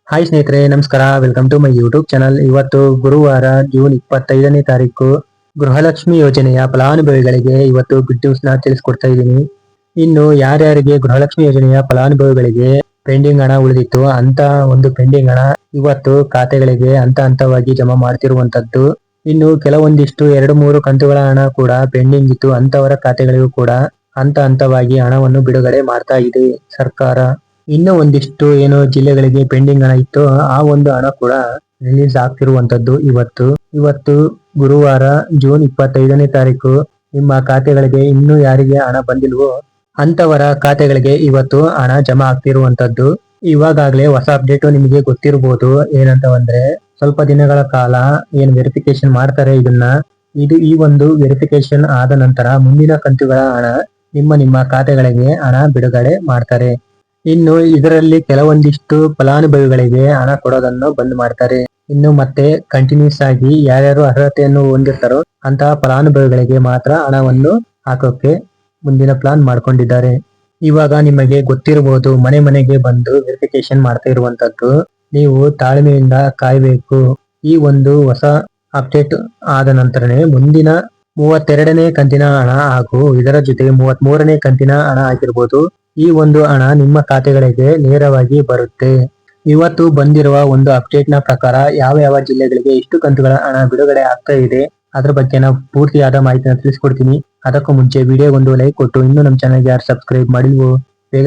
Hi ಸ್ನೇಹಿತರೆ, ನಮಸ್ಕಾರ. Welcome to my YouTube channel. ಇವತ್ತು ಗುರುವಾರ ಜೂನ್ 25ನೇ ತಾರೀಕು ಗೃಹಲಕ್ಷ್ಮಿ ಯೋಜನೆಯ ಫಲಾನುಭವಿಗಳಿಗೆ ಇವತ್ತು ಗುಡ್ ನ್ಯೂಸ್ ನ ತಿಳಿಸ್ಕೊಡ್ತಾ ಇದ್ದೀನಿ. ಇನ್ನು ಯಾರ್ಯಾರಿಗೆ ಗೃಹಲಕ್ಷ್ಮಿ ಯೋಜನೆಯ ಫಲಾನುಭವಿಗಳಿಗೆ ಪೆಂಡಿಂಗ್ ಹಣ ಉಳಿದಿತ್ತು ಅಂತ ಒಂದು ಪೆಂಡಿಂಗ್ ಹಣ ಇವತ್ತು ಖಾತೆಗಳಿಗೆ ಹಂತವಾಗಿ ಜಮಾ ಮಾಡ್ತಿರುವಂತದ್ದು. ಇನ್ನು ಕೆಲವೊಂದಿಷ್ಟು 2-3 ಕಂತುಗಳ ಹಣ ಕೂಡ ಪೆಂಡಿಂಗ್ ಇತ್ತು, ಅಂತವರ ಖಾತೆಗಳಿಗೂ ಕೂಡ ಹಂತವಾಗಿ ಹಣವನ್ನು ಬಿಡುಗಡೆ ಮಾಡ್ತಾ ಇದೆ ಸರ್ಕಾರ. ಇನ್ನು ಒಂದಿಷ್ಟು ಏನೋ ಜಿಲ್ಲೆಗಳಿಗೆ ಪೆಂಡಿಂಗ್ ಹಣ ಇತ್ತು, ಆ ಒಂದು ಹಣ ಕೂಡ ರಿಲೀಸ್ ಆಗ್ತಿರುವಂತದ್ದು ಇವತ್ತು ಗುರುವಾರ ಜೂನ್ 25ನೇ ತಾರೀಕು. ನಿಮ್ಮ ಖಾತೆಗಳಿಗೆ ಇನ್ನು ಯಾರಿಗೆ ಹಣ ಬಂದಿಲ್ವೋ ಅಂತವರ ಖಾತೆಗಳಿಗೆ ಇವತ್ತು ಹಣ ಜಮಾ ಆಗ್ತಿರುವಂತದ್ದು. ಇವಾಗಲೇ ಹೊಸ ಅಪ್ಡೇಟ್ ನಿಮಗೆ ಗೊತ್ತಿರಬಹುದು. ಏನಂತಂದ್ರೆ ಸ್ವಲ್ಪ ದಿನಗಳ ಕಾಲ ಏನ್ ವೆರಿಫಿಕೇಶನ್ ಮಾಡ್ತಾರೆ ಈ ಒಂದು ವೆರಿಫಿಕೇಶನ್ ಆದ ನಂತರ ಮುಂದಿನ ಕಂತುಗಳ ಹಣ ನಿಮ್ಮ ಖಾತೆಗಳಿಗೆ ಹಣ ಬಿಡುಗಡೆ ಮಾಡ್ತಾರೆ. ಇನ್ನು ಇದರಲ್ಲಿ ಕೆಲವೊಂದಿಷ್ಟು ಫಲಾನುಭವಿಗಳಿಗೆ ಹಣ ಕೊಡೋದನ್ನು ಬಂದ್ ಮಾಡ್ತಾರೆ. ಇನ್ನು ಮತ್ತೆ ಕಂಟಿನ್ಯೂಸ್ ಆಗಿ ಯಾರ್ಯಾರು ಅರ್ಹತೆಯನ್ನು ಹೊಂದಿರ್ತಾರೋ ಅಂತಹ ಫಲಾನುಭವಿಗಳಿಗೆ ಮಾತ್ರ ಹಣವನ್ನು ಹಾಕೋಕೆ ಮುಂದಿನ ಪ್ಲಾನ್ ಮಾಡ್ಕೊಂಡಿದ್ದಾರೆ. ಇವಾಗ ನಿಮಗೆ ಗೊತ್ತಿರಬಹುದು, ಮನೆಗೆ ಬಂದು ವೆರಿಫಿಕೇಶನ್ ಮಾಡ್ತಾ ಇರುವಂತದ್ದು. ನೀವು ತಾಳ್ಮೆಯಿಂದ ಕಾಯ್ಬೇಕು. ಈ ಒಂದು ಹೊಸ ಅಪ್ಡೇಟ್ ಆದ ನಂತರನೇ ಮುಂದಿನ 32ನೇ ಕಂತಿನ ಹಣ ಹಾಗೂ ಇದರ ಜೊತೆಗೆ 33ನೇ ಕಂತಿನ ಹಣ ಆಗಿರ್ಬೋದು, ಈ ಒಂದು ಹಣ ನಿಮ್ಮ ಖಾತೆಗಳಿಗೆ ನೇರವಾಗಿ ಬರುತ್ತೆ. ಇವತ್ತು ಬಂದಿರುವ ಒಂದು ಅಪ್ಡೇಟ್ ನ ಪ್ರಕಾರ ಯಾವ ಜಿಲ್ಲೆಗಳಿಗೆ ಎಷ್ಟು ಕಂತುಗಳ ಹಣ ಬಿಡುಗಡೆ ಆಗ್ತಾ ಇದೆ ಅದ್ರ ಬಗ್ಗೆ ನಾವು ಪೂರ್ತಿಯಾದ ಮಾಹಿತಿನ ತಿಳಿಸ್ಕೊಡ್ತೀನಿ. ಅದಕ್ಕೂ ಮುಂಚೆ ವಿಡಿಯೋಗೊಂದು ಲೈಕ್ ಕೊಟ್ಟು ಇನ್ನೂ ನಮ್ಮ ಚಾನಲ್ಗೆ ಯಾರು ಸಬ್ಸ್ಕ್ರೈಬ್ ಮಾಡಿಲ್ವೋ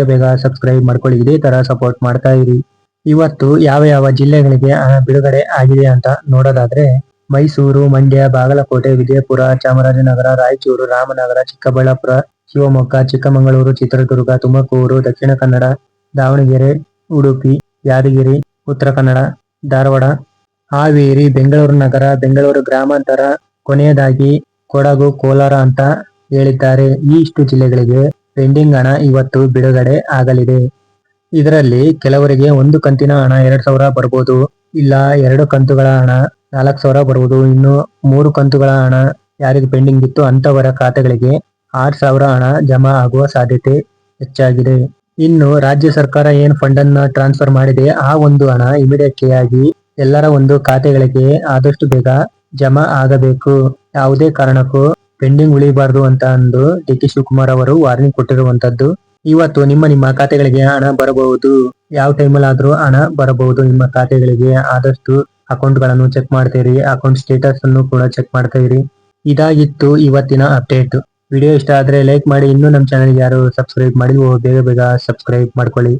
ಬೇಗ ಸಬ್ಸ್ಕ್ರೈಬ್ ಮಾಡ್ಕೊಳ್ಳಿ. ಇದೇ ತರ ಸಪೋರ್ಟ್ ಮಾಡ್ತಾ ಇರಿ. ಇವತ್ತು ಯಾವ ಜಿಲ್ಲೆಗಳಿಗೆ ಹಣ ಬಿಡುಗಡೆ ಆಗಿದೆ ಅಂತ ನೋಡೋದಾದ್ರೆ, ಮೈಸೂರು, ಮಂಡ್ಯ, ಬಾಗಲಕೋಟೆ, ವಿಜಯಪುರ, ಚಾಮರಾಜನಗರ, ರಾಯಚೂರು, ರಾಮನಗರ, ಚಿಕ್ಕಬಳ್ಳಾಪುರ, ಶಿವಮೊಗ್ಗ, ಚಿಕ್ಕಮಗಳೂರು, ಚಿತ್ರದುರ್ಗ, ತುಮಕೂರು, ದಕ್ಷಿಣ ಕನ್ನಡ, ದಾವಣಗೆರೆ, ಉಡುಪಿ, ಯಾದಗಿರಿ, ಉತ್ತರ ಕನ್ನಡ, ಧಾರವಾಡ, ಹಾವೇರಿ, ಬೆಂಗಳೂರು ನಗರ, ಬೆಂಗಳೂರು ಗ್ರಾಮಾಂತರ, ಕೊನೆಯದಾಗಿ ಕೊಡಗು, ಕೋಲಾರ ಅಂತ ಹೇಳಿದ್ದಾರೆ. ಈ ಇಷ್ಟು ಜಿಲ್ಲೆಗಳಿಗೆ ಪೆಂಡಿಂಗ್ ಹಣ ಇವತ್ತು ಬಿಡುಗಡೆ ಆಗಲಿದೆ. ಇದರಲ್ಲಿ ಕೆಲವರಿಗೆ ಒಂದು ಕಂತಿನ ಹಣ 2,000 ಬರ್ಬೋದು, ಇಲ್ಲ 2 ಕಂತುಗಳ ಹಣ 4,000 ಬರ್ಬೋದು. ಇನ್ನು 3 ಕಂತುಗಳ ಹಣ ಯಾರಿಗೆ ಪೆಂಡಿಂಗ್ ಇತ್ತು ಅಂತವರ ಖಾತೆಗಳಿಗೆ 6,000 ಹಣ ಜಮಾ ಆಗುವ ಸಾಧ್ಯತೆ ಹೆಚ್ಚಾಗಿದೆ. ಇನ್ನು ರಾಜ್ಯ ಸರ್ಕಾರ ಏನ್ ಫಂಡ್ ಅನ್ನ ಟ್ರಾನ್ಸ್ಫರ್ ಮಾಡಿದೆ, ಆ ಒಂದು ಹಣ ಇಮಿಡಿಯೇಟ್ಲಿ ಆಗಿ ಎಲ್ಲರ ಒಂದು ಖಾತೆಗಳಿಗೆ ಆದಷ್ಟು ಬೇಗ ಜಮಾ ಆಗಬೇಕು. ಯಾವುದೇ ಕಾರಣಕ್ಕೂ ಪೆಂಡಿಂಗ್ ಉಳಿಬಾರ್ದು ಅಂತ ಅಂದು ಡಿ.ಕೆ. ಶಿವಕುಮಾರ್ ಅವರು ವಾರ್ನಿಂಗ್ ಕೊಟ್ಟಿರುವಂತದ್ದು. ಇವತ್ತು ನಿಮ್ಮ ಖಾತೆಗಳಿಗೆ ಹಣ ಬರಬಹುದು, ಯಾವ ಟೈಮಲ್ಲಿ ಆದ್ರೂ ಹಣ ಬರಬಹುದು ನಿಮ್ಮ ಖಾತೆಗಳಿಗೆ. ಆದಷ್ಟು ಅಕೌಂಟ್ ಗಳನ್ನು ಚೆಕ್ ಮಾಡ್ತೀರಿ, ಅಕೌಂಟ್ ಸ್ಟೇಟಸ್ ಅನ್ನು ಕೂಡ ಚೆಕ್ ಮಾಡ್ತಾ ಇರಿ. ಇದಾಗಿತ್ತು ಇವತ್ತಿನ ಅಪ್ಡೇಟ್. ವಿಡಿಯೋ ಇಷ್ಟ ಆದ್ರೆ ಲೈಕ್ ಮಾಡಿ. ಇನ್ನೂ ನಮ್ಮ ಚಾನಲ್ಗೆ ಯಾರು ಸಬ್ಸ್ಕ್ರೈಬ್ ಮಾಡಿಲ್ವೋ ಬೇಗ ಸಬ್ಸ್ಕ್ರೈಬ್ ಮಾಡ್ಕೊಳ್ಳಿ.